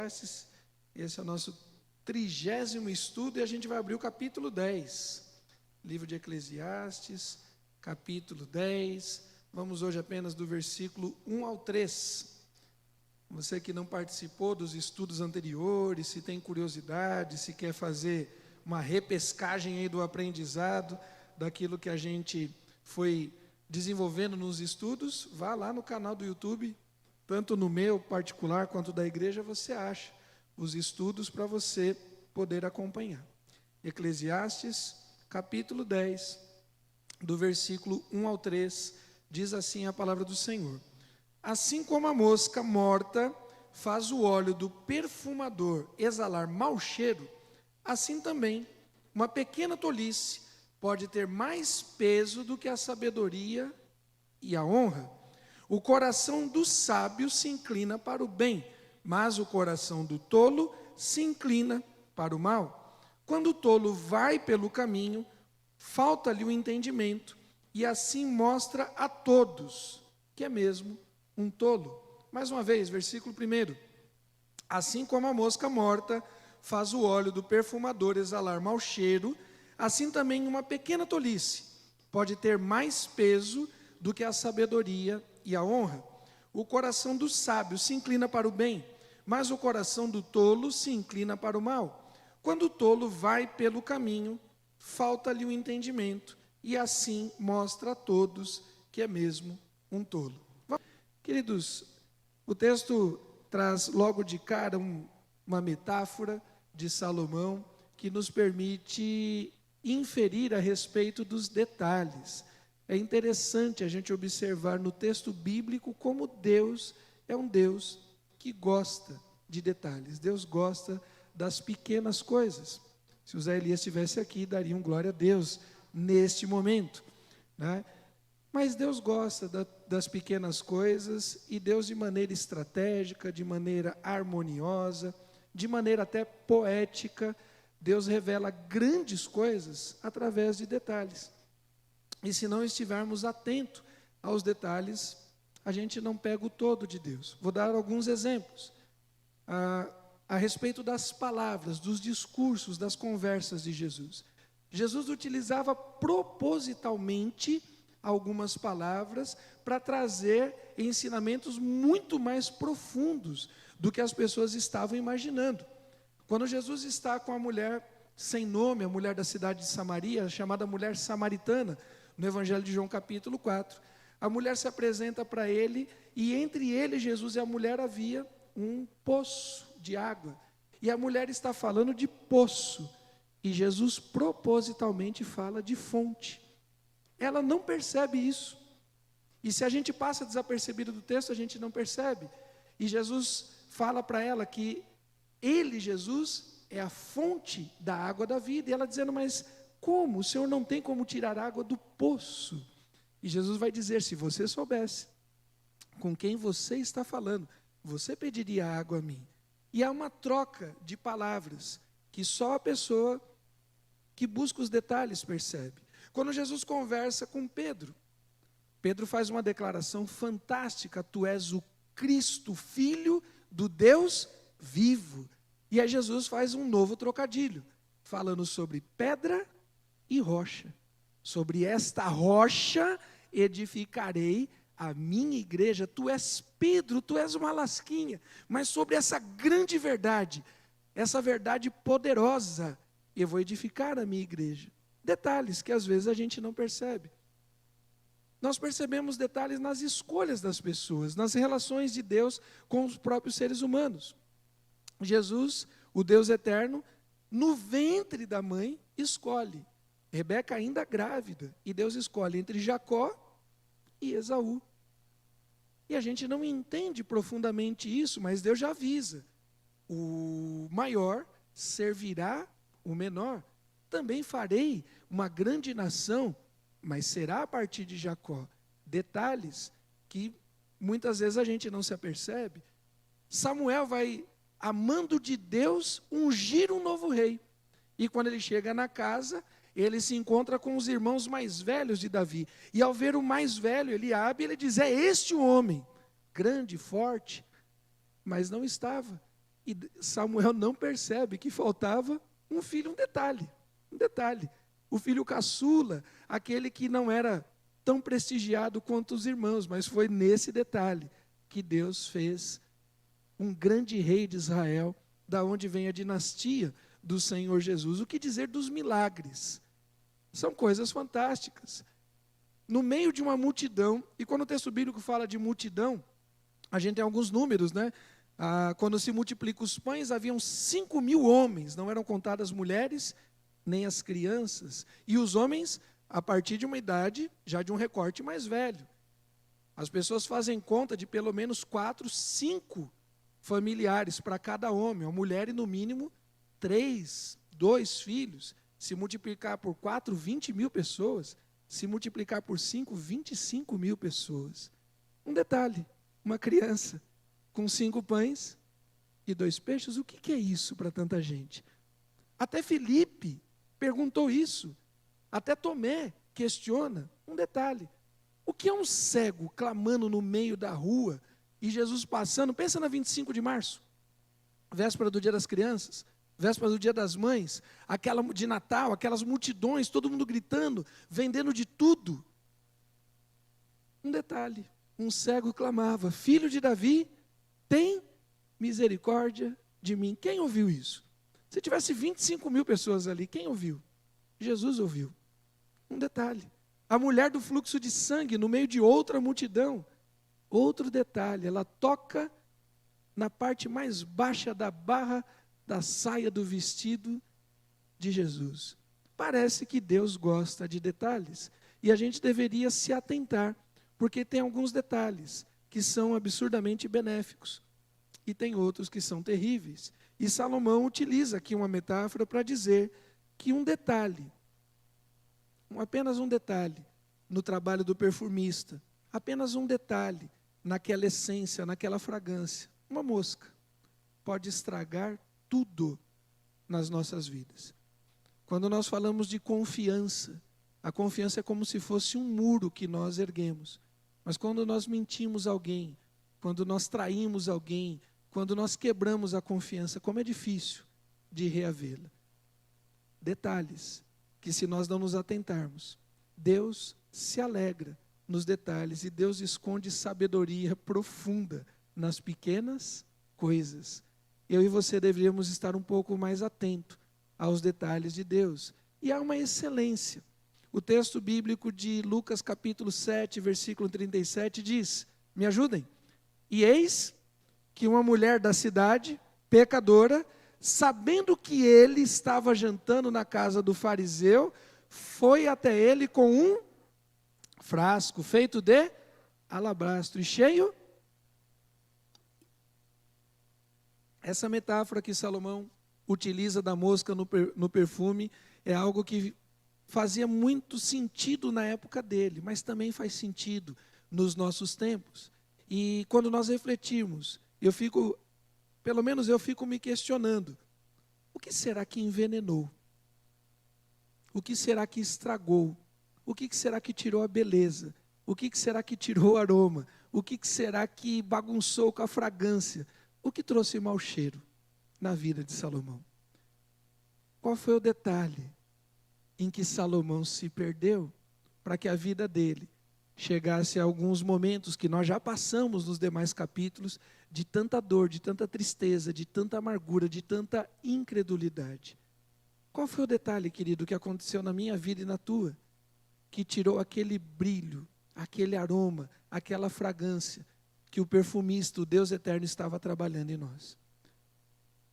Esse é o nosso 30º estudo e a gente vai abrir o capítulo 10. Livro de Eclesiastes, capítulo 10. Vamos hoje apenas do versículo 1 ao 3. Você que não participou dos estudos anteriores, se tem curiosidade, se quer fazer uma repescagem aí do aprendizado, daquilo que a gente foi desenvolvendo nos estudos, vá lá no canal do YouTube, tanto no meu particular quanto da igreja, você acha os estudos para você poder acompanhar. Eclesiastes, capítulo 10, do versículo 1 ao 3, diz assim a palavra do Senhor: assim como a mosca morta faz o óleo do perfumador exalar mau cheiro, assim também uma pequena tolice pode ter mais peso do que a sabedoria e a honra. O coração do sábio se inclina para o bem, mas o coração do tolo se inclina para o mal. Quando o tolo vai pelo caminho, falta-lhe o entendimento, e assim mostra a todos que é mesmo um tolo. Mais uma vez, versículo 1. Assim como a mosca morta faz o óleo do perfumador exalar mau cheiro, assim também uma pequena tolice pode ter mais peso do que a sabedoria e a honra. O coração do sábio se inclina para o bem, mas o coração do tolo se inclina para o mal. Quando o tolo vai pelo caminho, falta-lhe o entendimento, e assim mostra a todos que é mesmo um tolo. Queridos, o texto traz logo de cara uma metáfora de Salomão que nos permite inferir a respeito dos detalhes. É interessante a gente observar no texto bíblico como Deus é um Deus que gosta de detalhes. Deus gosta das pequenas coisas. Se o Zé Elias estivesse aqui, dariam glória a Deus neste momento, né? Mas Deus gosta das pequenas coisas, e Deus, de maneira estratégica, de maneira harmoniosa, de maneira até poética, Deus revela grandes coisas através de detalhes. E se não estivermos atentos aos detalhes, a gente não pega o todo de Deus. Vou dar alguns exemplos a respeito das palavras, dos discursos, das conversas de Jesus. Jesus utilizava propositalmente algumas palavras para trazer ensinamentos muito mais profundos do que as pessoas estavam imaginando. Quando Jesus está com a mulher sem nome, a mulher da cidade de Samaria, chamada mulher samaritana, no Evangelho de João capítulo 4, a mulher se apresenta para ele, e entre ele, Jesus e a mulher, havia um poço de água, e a mulher está falando de poço, e Jesus propositalmente fala de fonte. Ela não percebe isso, e se a gente passa desapercebido do texto, a gente não percebe, e Jesus fala para ela que ele, Jesus, é a fonte da água da vida, e ela dizendo: mas como? O Senhor não tem como tirar água do poço. E Jesus vai dizer: se você soubesse com quem você está falando, você pediria água a mim. E há uma troca de palavras que só a pessoa que busca os detalhes percebe. Quando Jesus conversa com Pedro, Pedro faz uma declaração fantástica: tu és o Cristo, Filho do Deus vivo. E aí Jesus faz um novo trocadilho, falando sobre pedra e rocha. Sobre esta rocha edificarei a minha igreja. Tu és Pedro, tu és uma lasquinha, mas sobre essa grande verdade, essa verdade poderosa, eu vou edificar a minha igreja. Detalhes que às vezes a gente não percebe. Nós percebemos detalhes nas escolhas das pessoas, nas relações de Deus com os próprios seres humanos. Jesus, o Deus eterno, no ventre da mãe, escolhe. Rebeca ainda grávida, e Deus escolhe entre Jacó e Esaú. E a gente não entende profundamente isso, mas Deus já avisa: o maior servirá o menor. Também farei uma grande nação, mas será a partir de Jacó. Detalhes que muitas vezes a gente não se apercebe. Samuel vai, amando de Deus, ungir um novo rei. E quando ele chega na casa, ele se encontra com os irmãos mais velhos de Davi. E ao ver o mais velho, ele diz: é este o homem, grande, forte. Mas não estava. E Samuel não percebe que faltava um filho, um detalhe. Um detalhe. O filho caçula, aquele que não era tão prestigiado quanto os irmãos, mas foi nesse detalhe que Deus fez um grande rei de Israel, da onde vem a dinastia do Senhor Jesus. O que dizer dos milagres? São coisas fantásticas. No meio de uma multidão, e quando o texto bíblico fala de multidão, a gente tem alguns números, né? Quando se multiplica os pães, haviam 5.000 homens, não eram contadas mulheres, nem as crianças. E os homens, a partir de uma idade, já de um recorte mais velho. As pessoas fazem conta de pelo menos 4, 5 familiares para cada homem. A mulher, e no mínimo, 3, 2 filhos. Se multiplicar por 4, 20.000 pessoas. Se multiplicar por 5, 25.000 pessoas. Um detalhe, uma criança com 5 pães e 2 peixes, o que é isso para tanta gente? Até Filipe perguntou isso. Até Tomé questiona. Um detalhe, o que é um cego clamando no meio da rua e Jesus passando? Pensa na 25 de março, véspera do Dia das Crianças, véspera do Dia das Mães, aquela de Natal, aquelas multidões, todo mundo gritando, vendendo de tudo. Um detalhe, um cego clamava: Filho de Davi, tem misericórdia de mim. Quem ouviu isso? Se tivesse 25.000 pessoas ali, quem ouviu? Jesus ouviu. Um detalhe, a mulher do fluxo de sangue no meio de outra multidão. Outro detalhe, ela toca na parte mais baixa da barra da saia do vestido de Jesus. Parece que Deus gosta de detalhes. E a gente deveria se atentar, porque tem alguns detalhes que são absurdamente benéficos. E tem outros que são terríveis. E Salomão utiliza aqui uma metáfora para dizer que um detalhe, apenas um detalhe, no trabalho do perfumista, apenas um detalhe, naquela essência, naquela fragrância, uma mosca, pode estragar tudo nas nossas vidas. Quando nós falamos de confiança, a confiança é como se fosse um muro que nós erguemos. Mas quando nós mentimos alguém, quando nós traímos alguém, quando nós quebramos a confiança, como é difícil de reavê-la. Detalhes que, se nós não nos atentarmos, Deus se alegra nos detalhes e Deus esconde sabedoria profunda nas pequenas coisas. Eu e você deveríamos estar um pouco mais atentos aos detalhes de Deus. E há uma excelência. O texto bíblico de Lucas capítulo 7, versículo 37 diz, me ajudem? E eis que uma mulher da cidade, pecadora, sabendo que ele estava jantando na casa do fariseu, foi até ele com um frasco feito de alabastro e cheio. Essa metáfora que Salomão utiliza da mosca no perfume é algo que fazia muito sentido na época dele, mas também faz sentido nos nossos tempos. E quando nós refletimos, pelo menos eu fico me questionando, o que será que envenenou? O que será que estragou? O que será que tirou a beleza? O que será que tirou o aroma? O que será que bagunçou com a fragrância? O que trouxe mau cheiro na vida de Salomão? Qual foi o detalhe em que Salomão se perdeu para que a vida dele chegasse a alguns momentos que nós já passamos nos demais capítulos, de tanta dor, de tanta tristeza, de tanta amargura, de tanta incredulidade? Qual foi o detalhe, querido, que aconteceu na minha vida e na tua, que tirou aquele brilho, aquele aroma, aquela fragrância que o perfumista, o Deus eterno, estava trabalhando em nós?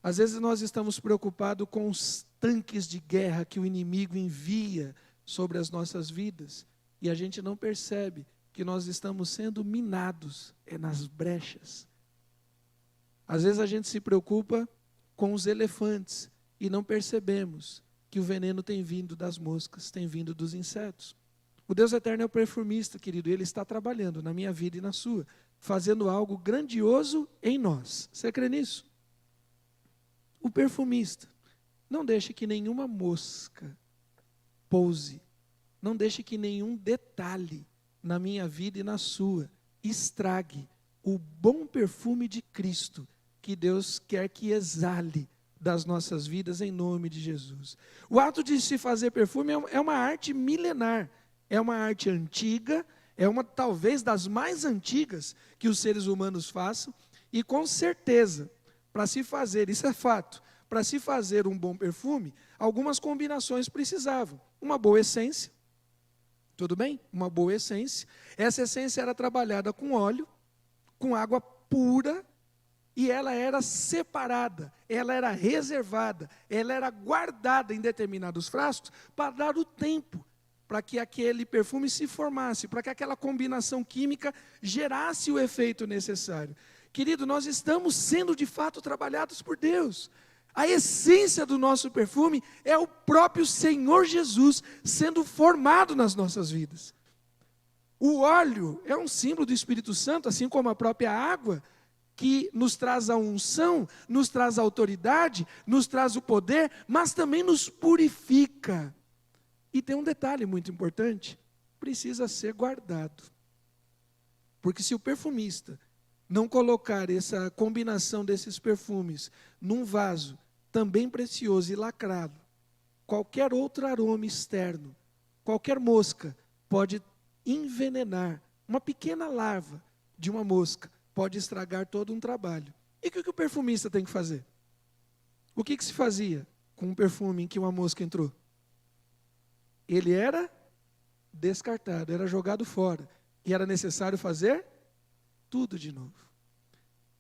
Às vezes nós estamos preocupados com os tanques de guerra que o inimigo envia sobre as nossas vidas, e a gente não percebe que nós estamos sendo minados nas brechas. Às vezes a gente se preocupa com os elefantes e não percebemos que o veneno tem vindo das moscas, tem vindo dos insetos. O Deus eterno é o perfumista, querido, e Ele está trabalhando na minha vida e na sua, fazendo algo grandioso em nós. Você crê nisso? O perfumista, não deixe que nenhuma mosca pouse, não deixe que nenhum detalhe na minha vida e na sua estrague o bom perfume de Cristo que Deus quer que exale das nossas vidas em nome de Jesus. O ato de se fazer perfume é uma arte milenar, é uma arte antiga, é uma talvez das mais antigas que os seres humanos façam, e com certeza, para se fazer, isso é fato, para se fazer um bom perfume, algumas combinações precisavam. Uma boa essência, tudo bem? Uma boa essência. Essa essência era trabalhada com óleo, com água pura, e ela era separada, ela era reservada, ela era guardada em determinados frascos para dar o tempo para que aquele perfume se formasse, para que aquela combinação química gerasse o efeito necessário. Querido, nós estamos sendo de fato trabalhados por Deus. A essência do nosso perfume é o próprio Senhor Jesus sendo formado nas nossas vidas. O óleo é um símbolo do Espírito Santo, assim como a própria água, que nos traz a unção, nos traz a autoridade, nos traz o poder, mas também nos purifica. E tem um detalhe muito importante, precisa ser guardado. Porque se o perfumista não colocar essa combinação desses perfumes num vaso também precioso e lacrado, qualquer outro aroma externo, qualquer mosca pode envenenar, uma pequena larva de uma mosca pode estragar todo um trabalho. E o que o perfumista tem que fazer? O que se fazia com um perfume em que uma mosca entrou? Ele era descartado, era jogado fora. E era necessário fazer tudo de novo.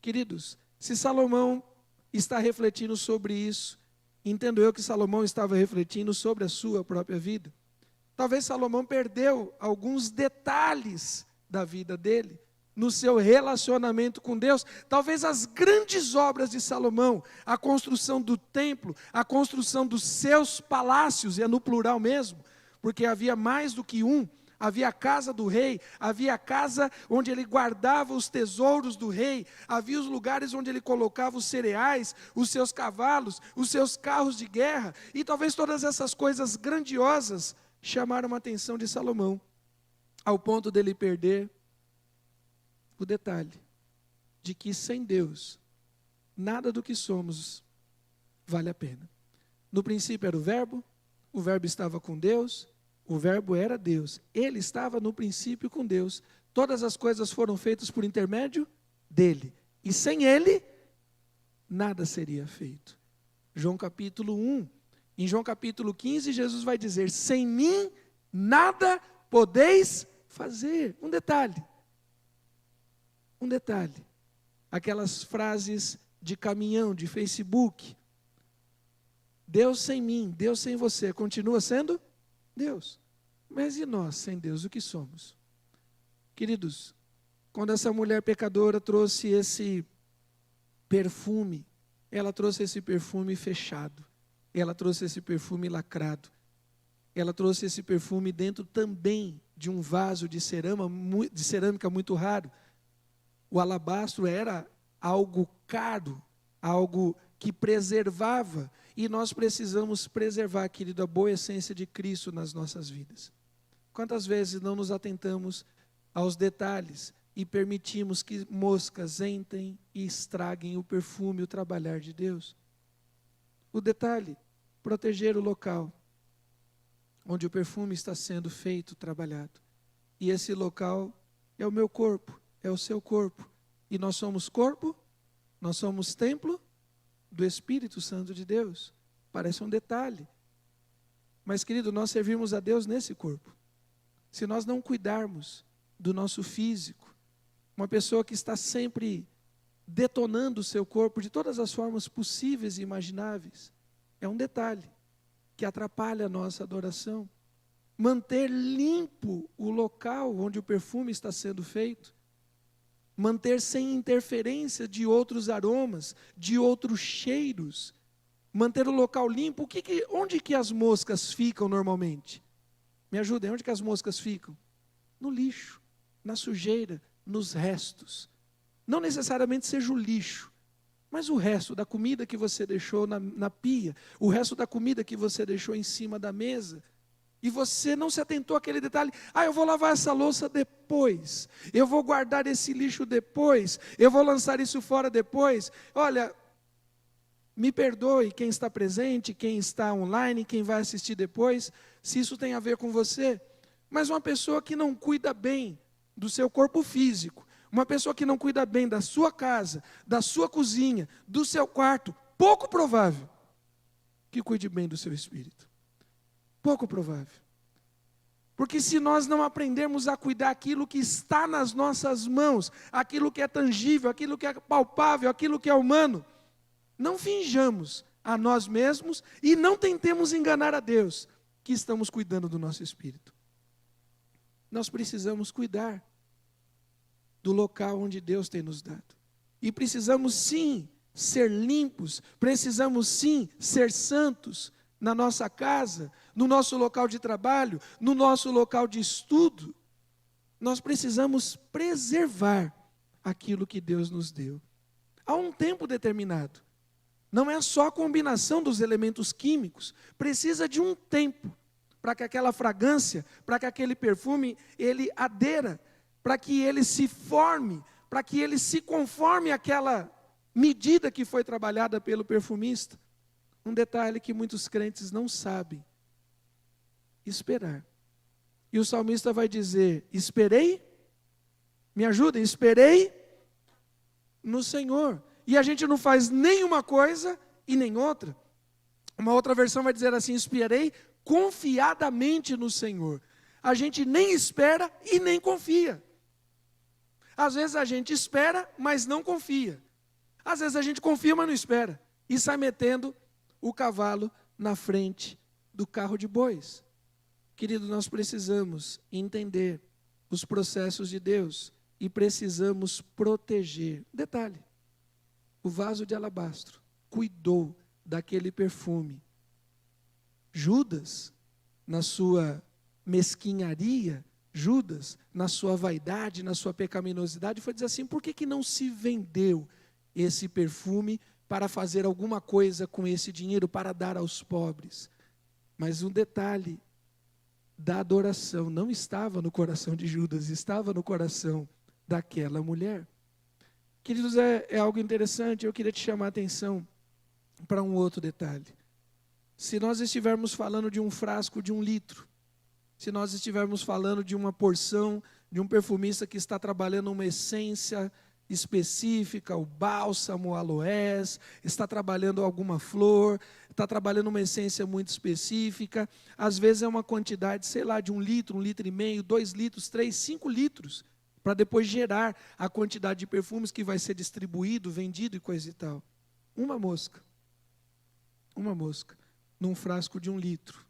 Queridos, se Salomão está refletindo sobre isso, entendo eu que Salomão estava refletindo sobre a sua própria vida. Talvez Salomão perdeu alguns detalhes da vida dele, no seu relacionamento com Deus. Talvez as grandes obras de Salomão, a construção do templo, a construção dos seus palácios, e é no plural mesmo, porque havia mais do que um, havia a casa do rei, havia a casa onde ele guardava os tesouros do rei, havia os lugares onde ele colocava os cereais, os seus cavalos, os seus carros de guerra, e talvez todas essas coisas grandiosas chamaram a atenção de Salomão, ao ponto dele perder o detalhe de que sem Deus, nada do que somos vale a pena. No princípio era o verbo estava com Deus, o verbo era Deus, ele estava no princípio com Deus, todas as coisas foram feitas por intermédio dele, e sem ele, nada seria feito. João capítulo 1, em João capítulo 15, Jesus vai dizer, sem mim, nada podeis fazer. Um detalhe, aquelas frases de caminhão, de Facebook, Deus sem mim, Deus sem você, continua sendo Deus. Mas e nós, sem Deus, o que somos? Queridos, quando essa mulher pecadora trouxe esse perfume, ela trouxe esse perfume fechado, ela trouxe esse perfume lacrado, ela trouxe esse perfume dentro também de um vaso de cerâmica muito raro. O alabastro era algo caro, algo que preservava, e nós precisamos preservar, querido, a boa essência de Cristo nas nossas vidas. Quantas vezes não nos atentamos aos detalhes e permitimos que moscas entrem e estraguem o perfume, o trabalhar de Deus? O detalhe, proteger o local onde o perfume está sendo feito, trabalhado. E esse local é o meu corpo, é o seu corpo. E nós somos corpo, nós somos templo do Espírito Santo de Deus. Parece um detalhe. Mas, querido, nós servimos a Deus nesse corpo. Se nós não cuidarmos do nosso físico, uma pessoa que está sempre detonando o seu corpo de todas as formas possíveis e imagináveis, é um detalhe que atrapalha a nossa adoração. Manter limpo o local onde o perfume está sendo feito, manter sem interferência de outros aromas, de outros cheiros, manter o local limpo. Onde que as moscas ficam normalmente? Me ajudem, onde que as moscas ficam? No lixo, na sujeira, nos restos. Não necessariamente seja o lixo, mas o resto da comida que você deixou na pia, o resto da comida que você deixou em cima da mesa, e você não se atentou àquele detalhe. Eu vou lavar essa louça depois, eu vou guardar esse lixo depois, eu vou lançar isso fora depois. Olha, me perdoe quem está presente, quem está online, quem vai assistir depois, se isso tem a ver com você, mas uma pessoa que não cuida bem do seu corpo físico, uma pessoa que não cuida bem da sua casa, da sua cozinha, do seu quarto, pouco provável que cuide bem do seu espírito. Pouco provável. Porque se nós não aprendermos a cuidar aquilo que está nas nossas mãos, aquilo que é tangível, aquilo que é palpável, aquilo que é humano, não finjamos a nós mesmos e não tentemos enganar a Deus que estamos cuidando do nosso espírito. Nós precisamos cuidar do local onde Deus tem nos dado. E precisamos sim ser limpos, precisamos sim ser santos na nossa casa, no nosso local de trabalho, no nosso local de estudo. Nós precisamos preservar aquilo que Deus nos deu. Há um tempo determinado. Não é só a combinação dos elementos químicos, precisa de um tempo para que aquela fragrância, para que aquele perfume, ele adera, para que ele se forme, para que ele se conforme àquela medida que foi trabalhada pelo perfumista. Um detalhe que muitos crentes não sabem: esperar. E o salmista vai dizer: esperei, me ajudem, esperei no Senhor. E a gente não faz nenhuma coisa e nem outra. Uma outra versão vai dizer assim: esperei confiadamente no Senhor. A gente nem espera e nem confia. Às vezes a gente espera, mas não confia. Às vezes a gente confia, mas não espera. E sai metendo o cavalo na frente do carro de bois. Querido, nós precisamos entender os processos de Deus e precisamos proteger. Detalhe: o vaso de alabastro cuidou daquele perfume. Judas, na sua mesquinharia, Judas, na sua vaidade, na sua pecaminosidade, foi dizer assim: por que não se vendeu esse perfume para fazer alguma coisa com esse dinheiro, para dar aos pobres? Mas um detalhe da adoração não estava no coração de Judas, estava no coração daquela mulher. Queridos, é algo interessante. Eu queria te chamar a atenção para um outro detalhe. Se nós estivermos falando de um frasco de 1 litro, se nós estivermos falando de uma porção de um perfumista que está trabalhando uma essência específica, o bálsamo, o aloés, está trabalhando alguma flor, está trabalhando uma essência muito específica, às vezes é uma quantidade, sei lá, de 1 litro, 1,5 litro, 2 litros, 3, 5 litros, para depois gerar a quantidade de perfumes que vai ser distribuído, vendido e coisa e tal. Uma mosca, num frasco de 1 litro.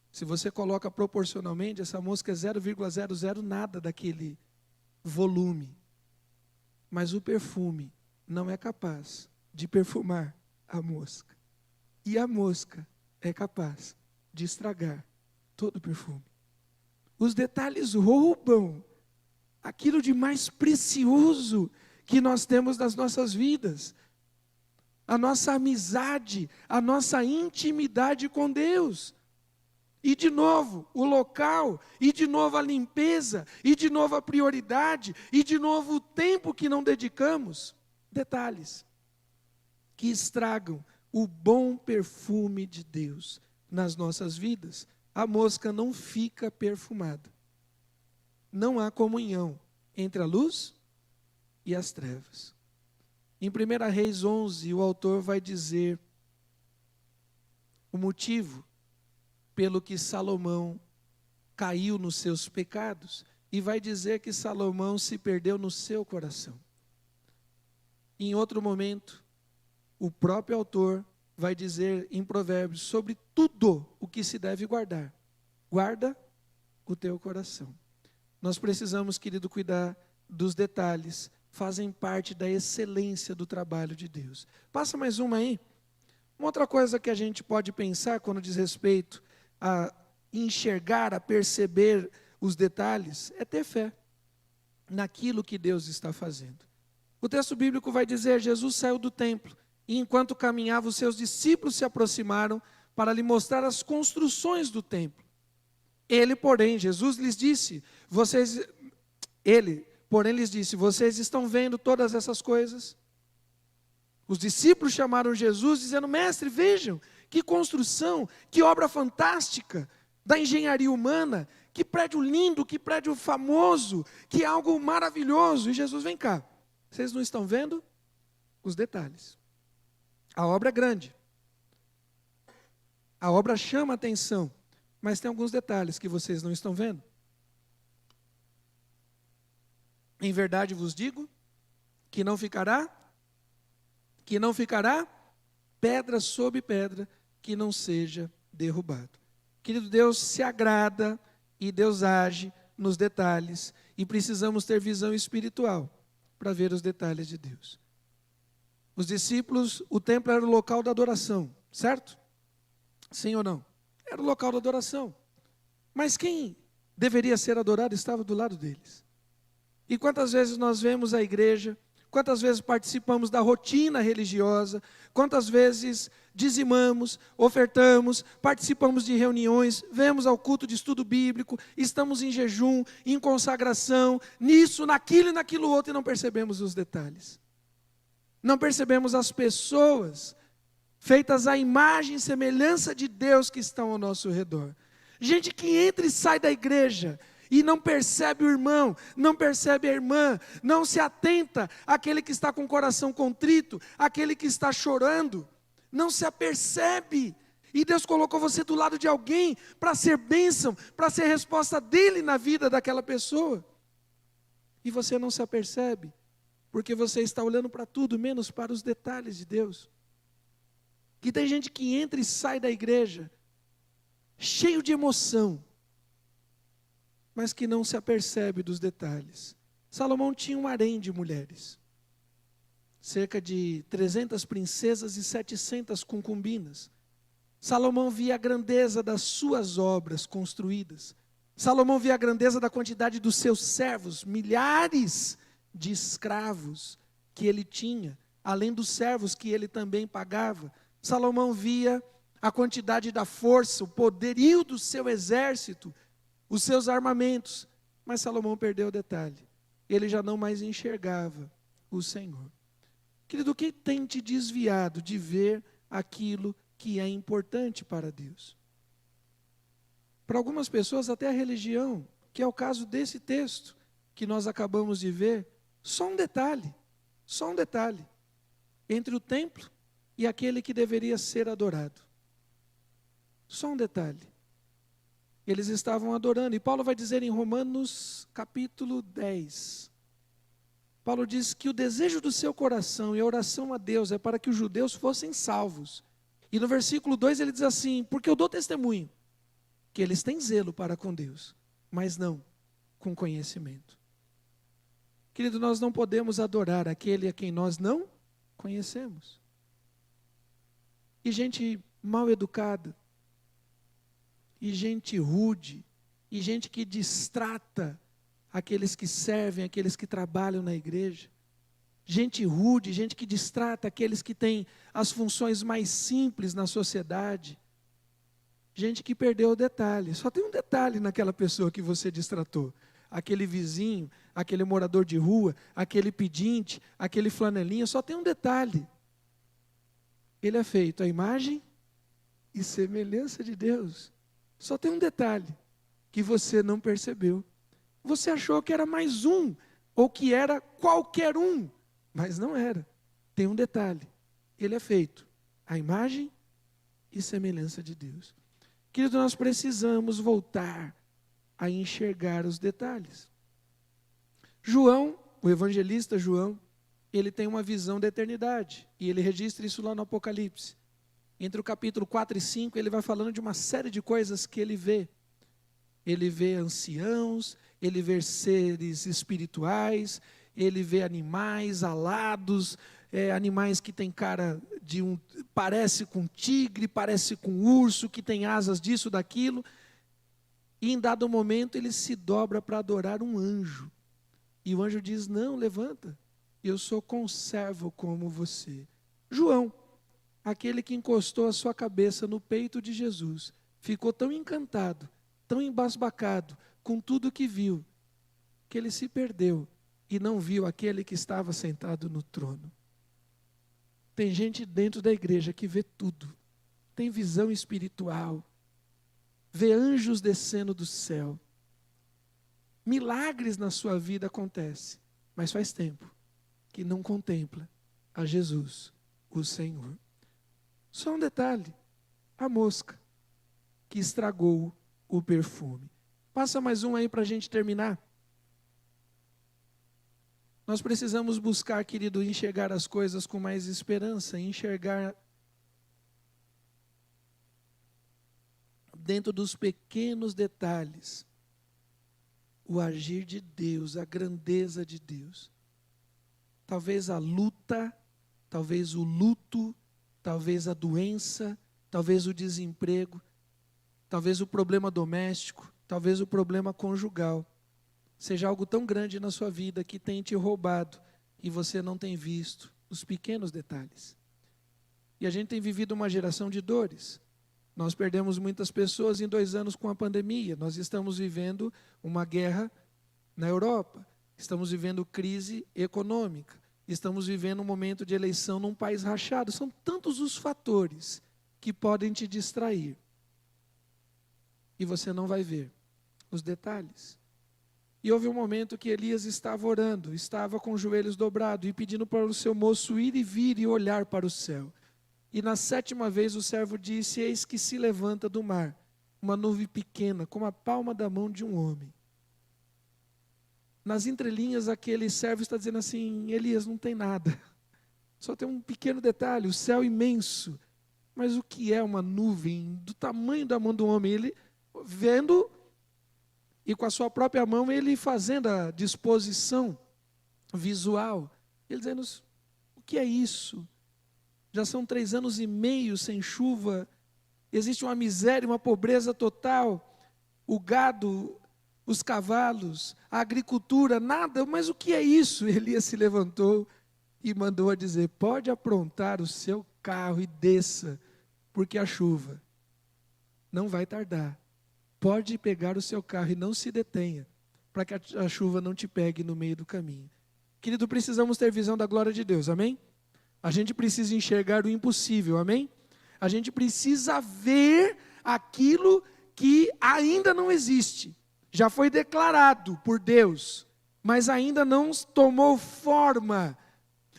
Se você coloca proporcionalmente, essa mosca é 0,00 nada daquele volume. Mas o perfume não é capaz de perfumar a mosca. E a mosca é capaz de estragar todo o perfume. Os detalhes roubam aquilo de mais precioso que nós temos nas nossas vidas. A nossa amizade, a nossa intimidade com Deus. E de novo o local, e de novo a limpeza, e de novo a prioridade, e de novo o tempo que não dedicamos. Detalhes que estragam o bom perfume de Deus nas nossas vidas. A mosca não fica perfumada. Não há comunhão entre a luz e as trevas. Em 1 Reis 11, o autor vai dizer o motivo pelo que Salomão caiu nos seus pecados, e vai dizer que Salomão se perdeu no seu coração. Em outro momento, o próprio autor vai dizer em Provérbios sobre tudo o que se deve guardar. Guarda o teu coração. Nós precisamos, querido, cuidar dos detalhes, fazem parte da excelência do trabalho de Deus. Passa mais uma aí. Uma outra coisa que a gente pode pensar quando diz respeito a enxergar, a perceber os detalhes, é ter fé naquilo que Deus está fazendo. O texto bíblico vai dizer: Jesus saiu do templo, e enquanto caminhava, os seus discípulos se aproximaram para lhe mostrar as construções do templo. Jesus lhes disse, porém lhes disse, vocês estão vendo todas essas coisas? Os discípulos chamaram Jesus dizendo, mestre, vejam, que construção, que obra fantástica da engenharia humana, que prédio lindo, que prédio famoso, que algo maravilhoso. E Jesus, vem cá, vocês não estão vendo os detalhes? A obra é grande, a obra chama a atenção, mas tem alguns detalhes que vocês não estão vendo. Em verdade vos digo que não ficará pedra sobre pedra que não seja derrubado. Querido, Deus se agrada e Deus age nos detalhes e precisamos ter visão espiritual para ver os detalhes de Deus. Os discípulos, o templo era o local da adoração, certo? Sim ou não? Era o local da adoração. Mas quem deveria ser adorado estava do lado deles. E quantas vezes nós vemos a igreja, quantas vezes participamos da rotina religiosa, quantas vezes dizimamos, ofertamos, participamos de reuniões, vemos ao culto de estudo bíblico, estamos em jejum, em consagração, nisso, naquilo e naquilo outro, e não percebemos os detalhes. Não percebemos as pessoas feitas à imagem e semelhança de Deus que estão ao nosso redor. Gente que entra e sai da igreja e não percebe o irmão, não percebe a irmã, não se atenta àquele que está com o coração contrito, àquele que está chorando, não se apercebe. E Deus colocou você do lado de alguém para ser bênção, para ser resposta dele na vida daquela pessoa. E você não se apercebe, porque você está olhando para tudo, menos para os detalhes de Deus. Que tem gente que entra e sai da igreja, cheio de emoção, mas que não se apercebe dos detalhes. Salomão tinha um harém de mulheres, cerca de 300 princesas e 700 concubinas. Salomão via a grandeza das suas obras construídas. Salomão via a grandeza da quantidade dos seus servos, milhares de escravos que ele tinha, além dos servos que ele também pagava. Salomão via a quantidade da força, o poderio do seu exército, os seus armamentos, mas Salomão perdeu o detalhe, ele já não mais enxergava o Senhor. Querido, o que tem te desviado de ver aquilo que é importante para Deus? Para algumas pessoas até a religião, que é o caso desse texto que nós acabamos de ver, só um detalhe, entre o templo e aquele que deveria ser adorado. Só um detalhe. Eles estavam adorando, e Paulo vai dizer em Romanos capítulo 10, Paulo diz que o desejo do seu coração e a oração a Deus é para que os judeus fossem salvos. E no versículo 2 ele diz assim, porque eu dou testemunho, que eles têm zelo para com Deus, mas não com conhecimento. Querido, nós não podemos adorar aquele a quem nós não conhecemos. E gente mal educada, e gente rude, e gente que distrata aqueles que servem, aqueles que trabalham na igreja. Gente rude, gente que distrata aqueles que têm as funções mais simples na sociedade. Gente que perdeu o detalhe. Só tem um detalhe naquela pessoa que você distratou. Aquele vizinho, aquele morador de rua, aquele pedinte, aquele flanelinha, só tem um detalhe. Ele é feito à imagem e semelhança de Deus. Só tem um detalhe que você não percebeu. Você achou que era mais um, ou que era qualquer um, mas não era. Tem um detalhe. Ele é feito à imagem e semelhança de Deus. Querido, nós precisamos voltar a enxergar os detalhes. João, o evangelista João, ele tem uma visão da eternidade, e ele registra isso lá no Apocalipse. Entre o capítulo 4 e 5, ele vai falando de uma série de coisas que ele vê. Ele vê anciãos, ele vê seres espirituais, ele vê animais alados, animais que têm cara de parece com tigre, parece com urso, que tem asas disso, daquilo. E em dado momento ele se dobra para adorar um anjo. E o anjo diz, não, levanta, eu sou conservo como você. João, aquele que encostou a sua cabeça no peito de Jesus, ficou tão encantado tão embasbacado com tudo que viu, que ele se perdeu e não viu aquele que estava sentado no trono. Tem gente dentro da igreja que vê tudo, tem visão espiritual, vê anjos descendo do céu. Milagres na sua vida acontecem, mas faz tempo que não contempla a Jesus, o Senhor. Só um detalhe, a mosca que estragou o perfume. Passa mais um aí para a gente terminar. Nós precisamos buscar, querido, enxergar as coisas com mais esperança, enxergar dentro dos pequenos detalhes o agir de Deus, a grandeza de Deus. Talvez a luta, talvez o luto, talvez a doença, talvez o desemprego, talvez o problema doméstico, talvez o problema conjugal, seja algo tão grande na sua vida que tem te roubado e você não tem visto os pequenos detalhes. E a gente tem vivido uma geração de dores. Nós perdemos muitas pessoas em 2 anos com a pandemia. Nós estamos vivendo uma guerra na Europa. Estamos vivendo crise econômica. Estamos vivendo um momento de eleição num país rachado. São tantos os fatores que podem te distrair. E você não vai ver os detalhes. E houve um momento que Elias estava orando, estava com os joelhos dobrados e pedindo para o seu moço ir e vir e olhar para o céu. E na 7ª vez o servo disse: eis que se levanta do mar uma nuvem pequena, como a palma da mão de um homem. Nas entrelinhas aquele servo está dizendo assim: Elias, não tem nada, só tem um pequeno detalhe, o céu imenso. Mas o que é uma nuvem do tamanho da mão do homem? Ele vendo e com a sua própria mão ele fazendo a disposição visual. Ele dizendo: o que é isso? Já são 3 anos e meio sem chuva, existe uma miséria, uma pobreza total, o gado, os cavalos, a agricultura, nada, mas o que é isso? Elias se levantou e mandou a dizer: pode aprontar o seu carro e desça, porque a chuva não vai tardar. Pode pegar o seu carro e não se detenha, para que a chuva não te pegue no meio do caminho. Querido, precisamos ter visão da glória de Deus, amém? A gente precisa enxergar o impossível, amém? A gente precisa ver aquilo que ainda não existe. Já foi declarado por Deus, mas ainda não tomou forma.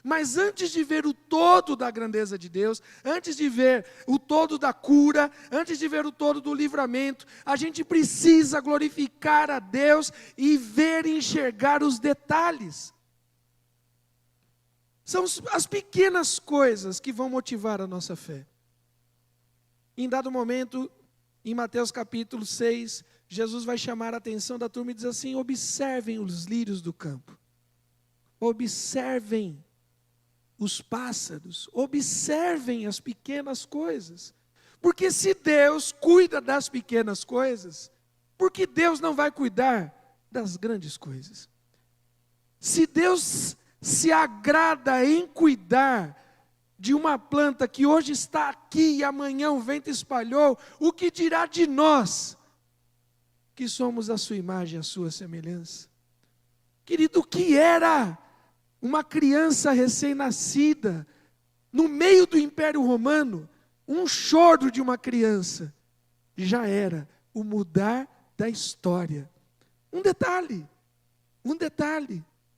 Mas antes de ver o todo da grandeza de Deus, antes de ver o todo da cura, antes de ver o todo do livramento, a gente precisa glorificar a Deus e ver e enxergar os detalhes. São as pequenas coisas que vão motivar a nossa fé. Em dado momento, em Mateus capítulo 6, Jesus vai chamar a atenção da turma e diz assim: observem os lírios do campo. Observem os pássaros. Observem as pequenas coisas. Porque se Deus cuida das pequenas coisas, por que Deus não vai cuidar das grandes coisas? Se Deus se agrada em cuidar de uma planta que hoje está aqui e amanhã o vento espalhou, o que dirá de nós, que somos a sua imagem, a sua semelhança? Querido, o que era uma criança recém-nascida, no meio do Império Romano, um choro de uma criança, já era o mudar da história. Um detalhe,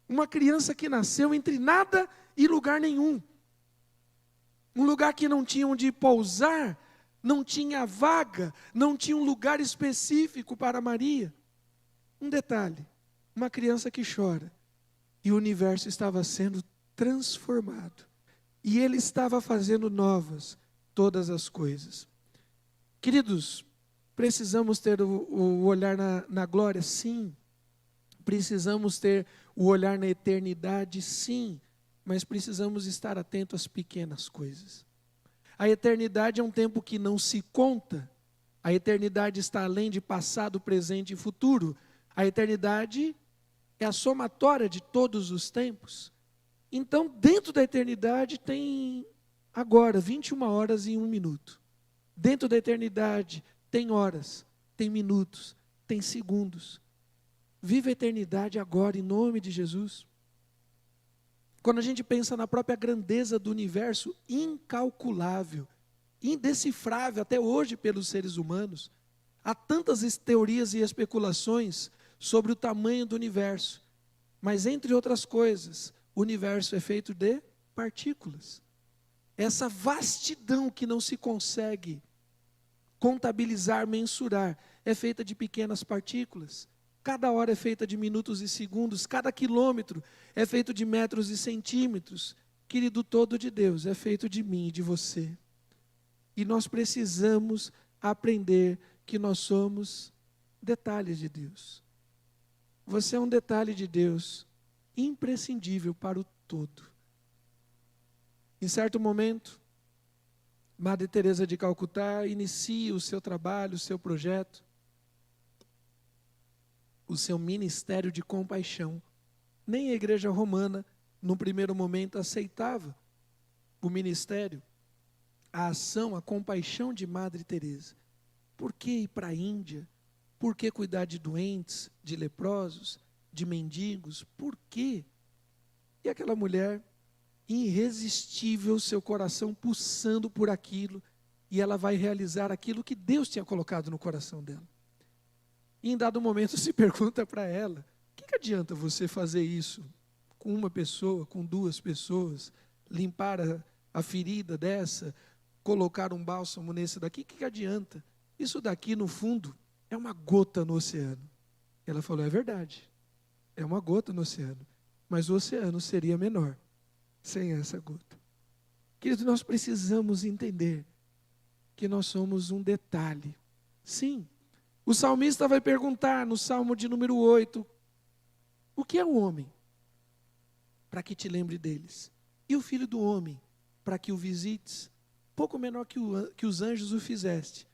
uma criança que nasceu entre nada e lugar nenhum. Um lugar que não tinha onde pousar, não tinha vaga, não tinha um lugar específico para Maria. Um detalhe, uma criança que chora. E o universo estava sendo transformado. E Ele estava fazendo novas todas as coisas. Queridos, precisamos ter o olhar na glória, sim. Precisamos ter o olhar na eternidade, sim, mas precisamos estar atentos às pequenas coisas. A eternidade é um tempo que não se conta. A eternidade está além de passado, presente e futuro. A eternidade é a somatória de todos os tempos. Então, dentro da eternidade tem agora 21 horas e 1 minuto. Dentro da eternidade tem horas, tem minutos, tem segundos. Viva a eternidade agora, em nome de Jesus. Quando a gente pensa na própria grandeza do universo, incalculável, indecifrável até hoje pelos seres humanos, há tantas teorias e especulações sobre o tamanho do universo. Mas, entre outras coisas, o universo é feito de partículas. Essa vastidão que não se consegue contabilizar, mensurar, é feita de pequenas partículas. Cada hora é feita de minutos e segundos, cada quilômetro é feito de metros e centímetros. Querido, todo de Deus é feito de mim e de você. E nós precisamos aprender que nós somos detalhes de Deus. Você é um detalhe de Deus, imprescindível para o todo. Em certo momento, Madre Teresa de Calcutá inicia o seu trabalho, o seu projeto, o seu ministério de compaixão. Nem a Igreja Romana, no primeiro momento, aceitava o ministério, a ação, a compaixão de Madre Teresa. Por que ir para a Índia? Por que cuidar de doentes, de leprosos, de mendigos? Por quê? E aquela mulher, irresistível, seu coração pulsando por aquilo, e ela vai realizar aquilo que Deus tinha colocado no coração dela. E em dado momento se pergunta para ela, o que adianta você fazer isso com uma pessoa, com duas pessoas, limpar a ferida dessa, colocar um bálsamo nesse daqui, o que adianta? Isso daqui, no fundo, é uma gota no oceano. Ela falou, é verdade, é uma gota no oceano, mas o oceano seria menor sem essa gota. Querido, nós precisamos entender que nós somos um detalhe. Sim, o salmista vai perguntar no Salmo de número 8, o que é o homem? Para que te lembre deles. E o filho do homem? Para que o visites? Pouco menor que os anjos o fizeste,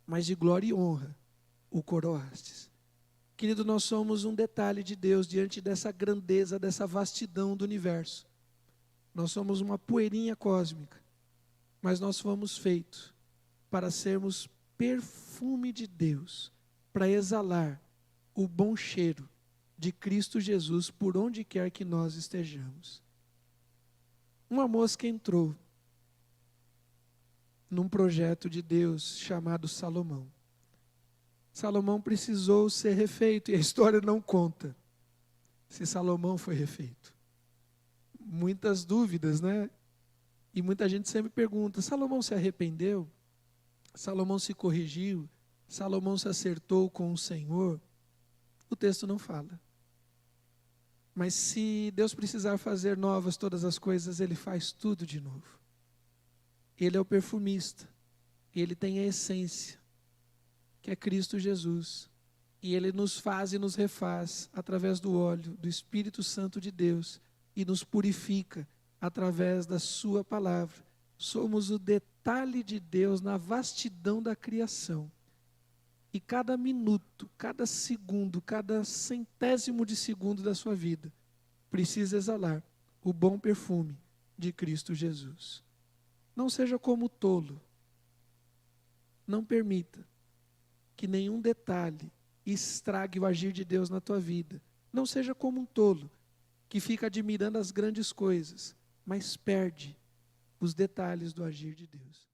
mas de glória e honra o coroastes. Querido, nós somos um detalhe de Deus diante dessa grandeza, dessa vastidão do universo. Nós somos uma poeirinha cósmica, mas nós fomos feitos para sermos perfume de Deus, para exalar o bom cheiro de Cristo Jesus por onde quer que nós estejamos. Uma mosca entrou num projeto de Deus chamado Salomão. Salomão precisou ser refeito, e a história não conta se Salomão foi refeito. Muitas dúvidas, né? E muita gente sempre pergunta, Salomão se arrependeu? Salomão se corrigiu? Salomão se acertou com o Senhor? O texto não fala. Mas se Deus precisar fazer novas todas as coisas, Ele faz tudo de novo. Ele é o perfumista. Ele tem a essência, que é Cristo Jesus. E Ele nos faz e nos refaz através do óleo, do Espírito Santo de Deus, e nos purifica através da sua palavra. Somos o detalhe de Deus na vastidão da criação. E cada minuto, cada segundo, cada centésimo de segundo da sua vida precisa exalar o bom perfume de Cristo Jesus. Não seja como o tolo. Não permita que nenhum detalhe estrague o agir de Deus na tua vida. Não seja como um tolo que fica admirando as grandes coisas, mas perde os detalhes do agir de Deus.